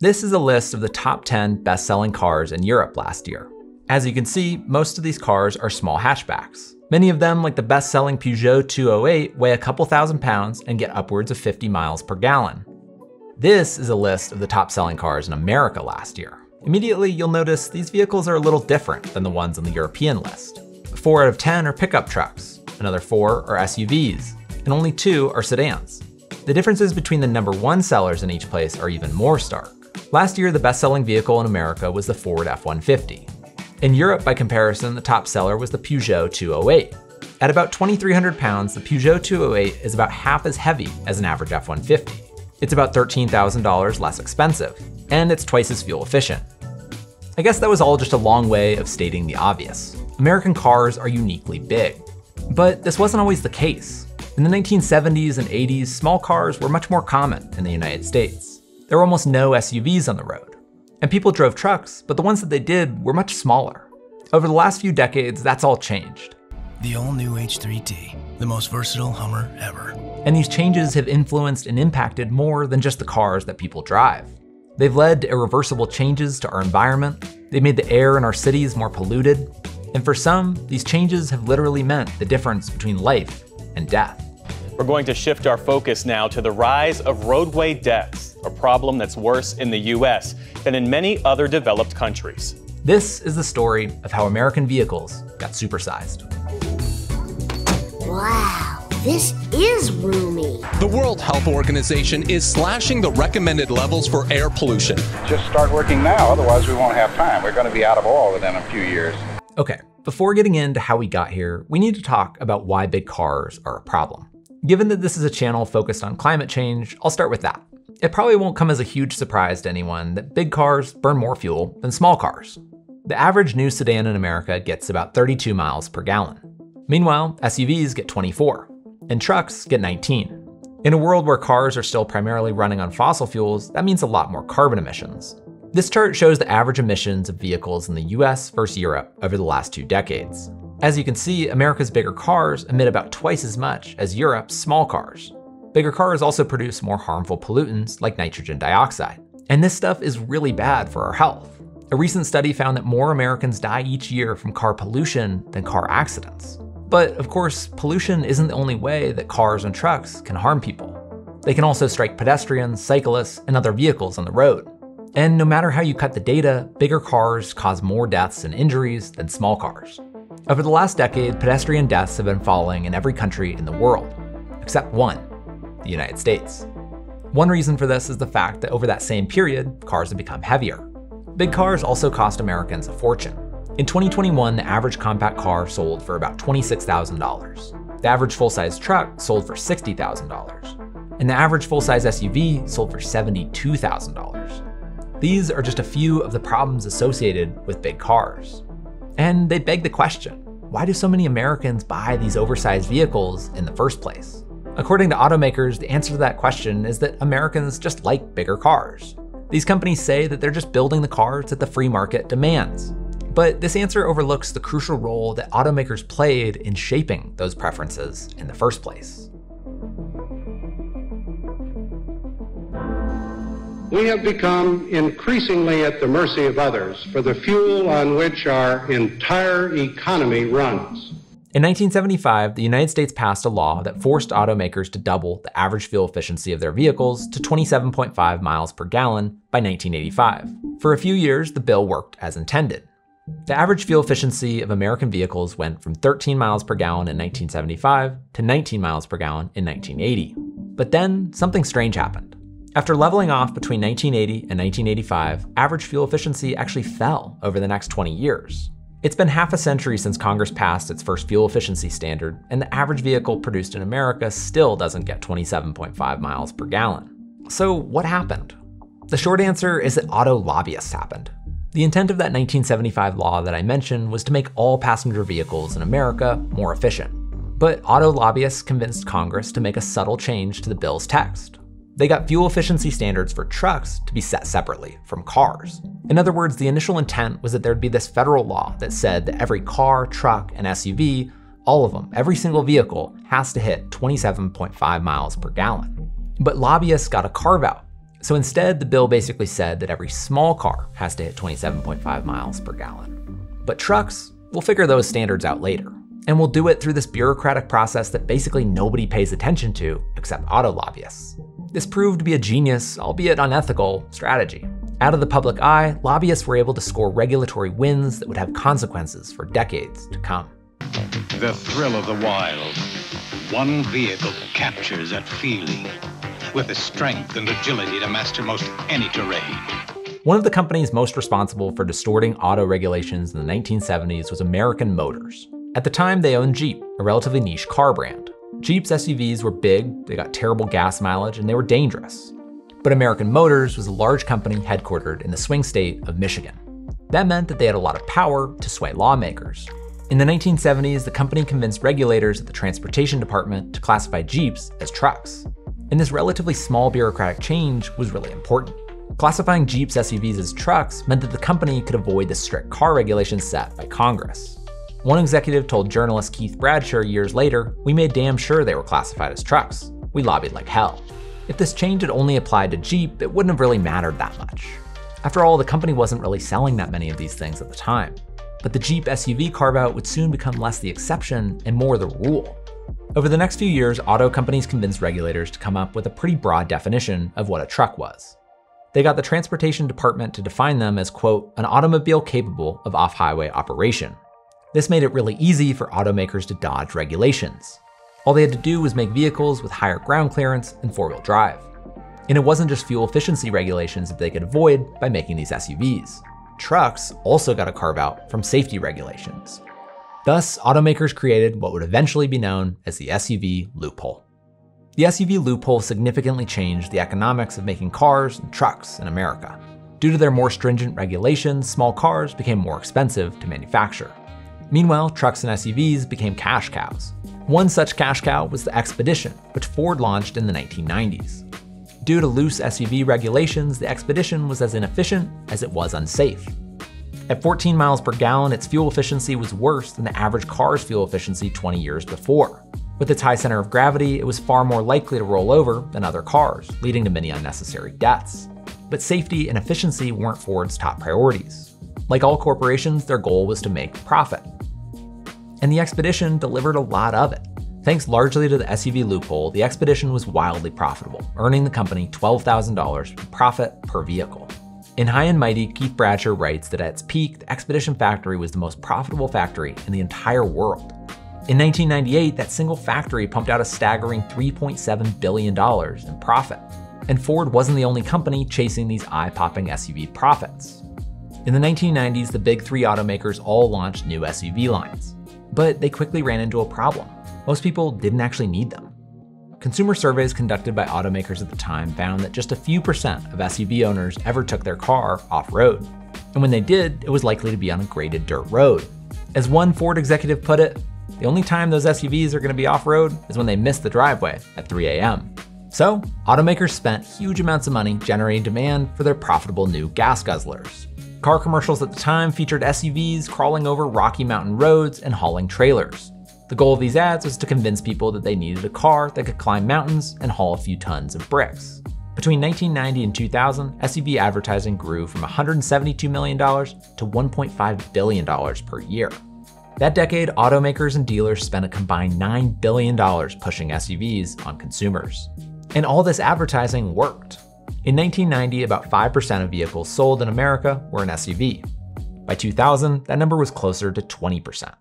This is a list of the top 10 best-selling cars in Europe last year. As you can see, most of these cars are small hatchbacks. Many of them, like the best-selling Peugeot 208, weigh a couple thousand pounds and get upwards of 50 miles per gallon. This is a list of the top-selling cars in America last year. Immediately, you'll notice these vehicles are a little different than the ones on the European list. 4 out of 10 are pickup trucks, another 4 are SUVs, and only 2 are sedans. The differences between the number 1 sellers in each place are even more stark. Last year, the best-selling vehicle in America was the Ford F-150. In Europe, by comparison, the top seller was the Peugeot 208. At about 2,300 pounds, the Peugeot 208 is about half as heavy as an average F-150. It's about $13,000 less expensive, and it's twice as fuel efficient. I guess that was all just a long way of stating the obvious. American cars are uniquely big. But this wasn't always the case. In the 1970s and 80s, small cars were much more common in the United States. There were almost no SUVs on the road. And people drove trucks, but the ones that they did were much smaller. Over the last few decades, that's all changed. The all-new H3T, the most versatile Hummer ever. And these changes have influenced and impacted more than just the cars that people drive. They've led to irreversible changes to our environment. They've made the air in our cities more polluted. And for some, these changes have literally meant the difference between life and death. We're going to shift our focus now to the rise of roadway deaths, a problem that's worse in the US than in many other developed countries. This is the story of how American vehicles got supersized. Wow, this is roomy. The World Health Organization is slashing the recommended levels for air pollution. Just start working now, otherwise we won't have time. We're going to be out of oil within a few years. Okay, before getting into how we got here, we need to talk about why big cars are a problem. Given that this is a channel focused on climate change, I'll start with that. It probably won't come as a huge surprise to anyone that big cars burn more fuel than small cars. The average new sedan in America gets about 32 miles per gallon. Meanwhile, SUVs get 24, and trucks get 19. In a world where cars are still primarily running on fossil fuels, that means a lot more carbon emissions. This chart shows the average emissions of vehicles in the US versus Europe over the last 2 decades. As you can see, America's bigger cars emit about twice as much as Europe's small cars. Bigger cars also produce more harmful pollutants like nitrogen dioxide. And this stuff is really bad for our health. A recent study found that more Americans die each year from car pollution than car accidents. But of course, pollution isn't the only way that cars and trucks can harm people. They can also strike pedestrians, cyclists, and other vehicles on the road. And no matter how you cut the data, bigger cars cause more deaths and injuries than small cars. Over the last decade, pedestrian deaths have been falling in every country in the world, except one, the United States. One reason for this is the fact that over that same period, cars have become heavier. Big cars also cost Americans a fortune. In 2021, the average compact car sold for about $26,000. The average full-size truck sold for $60,000. And the average full-size SUV sold for $72,000. These are just a few of the problems associated with big cars. And they beg the question, why do so many Americans buy these oversized vehicles in the first place? According to automakers, the answer to that question is that Americans just like bigger cars. These companies say that they're just building the cars that the free market demands. But this answer overlooks the crucial role that automakers played in shaping those preferences in the first place. We have become increasingly at the mercy of others for the fuel on which our entire economy runs. In 1975, the United States passed a law that forced automakers to double the average fuel efficiency of their vehicles to 27.5 miles per gallon by 1985. For a few years, the bill worked as intended. The average fuel efficiency of American vehicles went from 13 miles per gallon in 1975 to 19 miles per gallon in 1980. But then something strange happened. After leveling off between 1980 and 1985, average fuel efficiency actually fell over the next 20 years. It's been half a century since Congress passed its first fuel efficiency standard, and the average vehicle produced in America still doesn't get 27.5 miles per gallon. So what happened? The short answer is that auto lobbyists happened. The intent of that 1975 law that I mentioned was to make all passenger vehicles in America more efficient. But auto lobbyists convinced Congress to make a subtle change to the bill's text. They got fuel efficiency standards for trucks to be set separately from cars. In other words, the initial intent was that there'd be this federal law that said that every car, truck, and SUV, all of them, every single vehicle, has to hit 27.5 miles per gallon. But lobbyists got a carve-out. So instead, the bill basically said that every small car has to hit 27.5 miles per gallon. But trucks, we'll figure those standards out later. And we'll do it through this bureaucratic process that basically nobody pays attention to except auto lobbyists. This proved to be a genius, albeit unethical, strategy. Out of the public eye, lobbyists were able to score regulatory wins that would have consequences for decades to come. The thrill of the wild. One vehicle captures that feeling with the strength and agility to master most any terrain. One of the companies most responsible for distorting auto regulations in the 1970s was American Motors. At the time, they owned Jeep, a relatively niche car brand. Jeep's SUVs were big, they got terrible gas mileage, and they were dangerous. But American Motors was a large company headquartered in the swing state of Michigan. That meant that they had a lot of power to sway lawmakers. In the 1970s, the company convinced regulators at the Transportation Department to classify Jeeps as trucks. And this relatively small bureaucratic change was really important. Classifying Jeeps SUVs as trucks meant that the company could avoid the strict car regulations set by Congress. One executive told journalist Keith Bradshaw years later, "We made damn sure they were classified as trucks. We lobbied like hell." If this change had only applied to Jeep, it wouldn't have really mattered that much. After all, the company wasn't really selling that many of these things at the time. But the Jeep SUV carve-out would soon become less the exception and more the rule. Over the next few years, auto companies convinced regulators to come up with a pretty broad definition of what a truck was. They got the Transportation Department to define them as, quote, an automobile capable of off-highway operation. This made it really easy for automakers to dodge regulations. All they had to do was make vehicles with higher ground clearance and four-wheel drive. And it wasn't just fuel efficiency regulations that they could avoid by making these SUVs. Trucks also got a carve-out from safety regulations. Thus, automakers created what would eventually be known as the SUV loophole. The SUV loophole significantly changed the economics of making cars and trucks in America. Due to their more stringent regulations, small cars became more expensive to manufacture. Meanwhile, trucks and SUVs became cash cows. One such cash cow was the Expedition, which Ford launched in the 1990s. Due to loose SUV regulations, the Expedition was as inefficient as it was unsafe. At 14 miles per gallon, its fuel efficiency was worse than the average car's fuel efficiency 20 years before. With its high center of gravity, it was far more likely to roll over than other cars, leading to many unnecessary deaths. But safety and efficiency weren't Ford's top priorities. Like all corporations, their goal was to make profit. And the Expedition delivered a lot of it. Thanks largely to the SUV loophole, the Expedition was wildly profitable, earning the company $12,000 in profit per vehicle. In High and Mighty, Keith Bradshaw writes that at its peak, the Expedition factory was the most profitable factory in the entire world. In 1998, that single factory pumped out a staggering $3.7 billion in profit. And Ford wasn't the only company chasing these eye-popping SUV profits. In the 1990s, the big three automakers all launched new SUV lines. But they quickly ran into a problem. Most people didn't actually need them. Consumer surveys conducted by automakers at the time found that just a few percent of SUV owners ever took their car off-road. And when they did, it was likely to be on a graded dirt road. As one Ford executive put it, the only time those SUVs are going to be off-road is when they miss the driveway at 3 a.m. So, automakers spent huge amounts of money generating demand for their profitable new gas guzzlers. Car commercials at the time featured SUVs crawling over Rocky Mountain roads and hauling trailers. The goal of these ads was to convince people that they needed a car that could climb mountains and haul a few tons of bricks. Between 1990 and 2000, SUV advertising grew from $172 million to $1.5 billion per year. That decade, automakers and dealers spent a combined $9 billion pushing SUVs on consumers. And all this advertising worked. In 1990, about 5% of vehicles sold in America were an SUV. By 2000, that number was closer to 20%.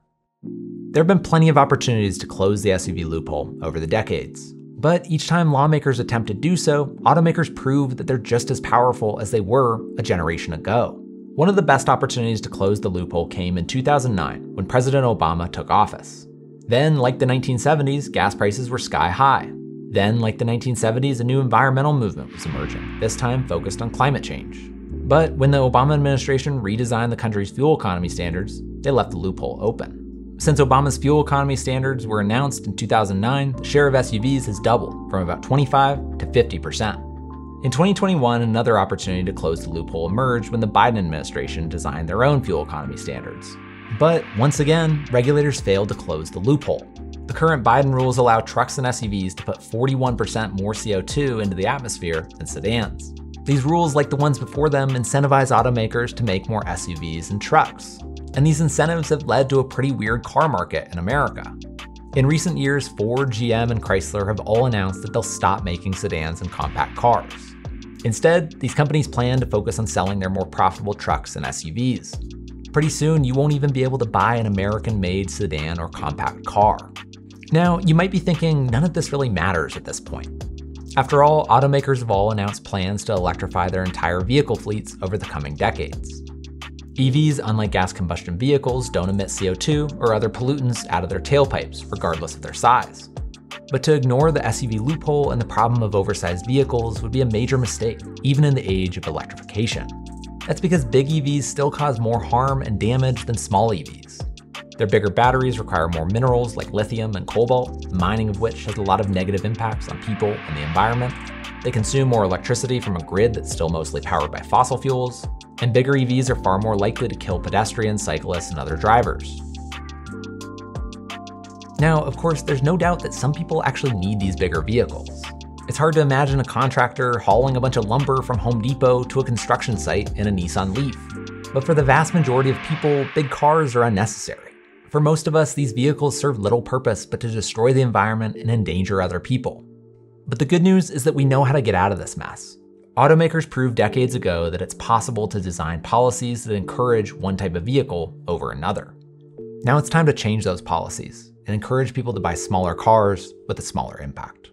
There have been plenty of opportunities to close the SUV loophole over the decades. But each time lawmakers attempt to do so, automakers prove that they're just as powerful as they were a generation ago. One of the best opportunities to close the loophole came in 2009, when President Obama took office. Then, like the 1970s, gas prices were sky high. Then, like the 1970s, a new environmental movement was emerging, this time focused on climate change. But when the Obama administration redesigned the country's fuel economy standards, they left the loophole open. Since Obama's fuel economy standards were announced in 2009, the share of SUVs has doubled from about 25% to 50%. In 2021, another opportunity to close the loophole emerged when the Biden administration designed their own fuel economy standards. But once again, regulators failed to close the loophole. The current Biden rules allow trucks and SUVs to put 41% more CO2 into the atmosphere than sedans. These rules, like the ones before them, incentivize automakers to make more SUVs and trucks. And these incentives have led to a pretty weird car market in America. In recent years, Ford, GM, and Chrysler have all announced that they'll stop making sedans and compact cars. Instead, these companies plan to focus on selling their more profitable trucks and SUVs. Pretty soon, you won't even be able to buy an American-made sedan or compact car. Now, you might be thinking none of this really matters at this point. After all, automakers have all announced plans to electrify their entire vehicle fleets over the coming decades. EVs, unlike gas combustion vehicles, don't emit CO2 or other pollutants out of their tailpipes, regardless of their size. But to ignore the SUV loophole and the problem of oversized vehicles would be a major mistake, even in the age of electrification. That's because big EVs still cause more harm and damage than small EVs. Their bigger batteries require more minerals like lithium and cobalt, mining of which has a lot of negative impacts on people and the environment. They consume more electricity from a grid that's still mostly powered by fossil fuels, and bigger EVs are far more likely to kill pedestrians, cyclists, and other drivers. Now, of course, there's no doubt that some people actually need these bigger vehicles. It's hard to imagine a contractor hauling a bunch of lumber from Home Depot to a construction site in a Nissan Leaf. But for the vast majority of people, big cars are unnecessary. For most of us, these vehicles serve little purpose but to destroy the environment and endanger other people. But the good news is that we know how to get out of this mess. Automakers proved decades ago that it's possible to design policies that encourage one type of vehicle over another. Now it's time to change those policies and encourage people to buy smaller cars with a smaller impact.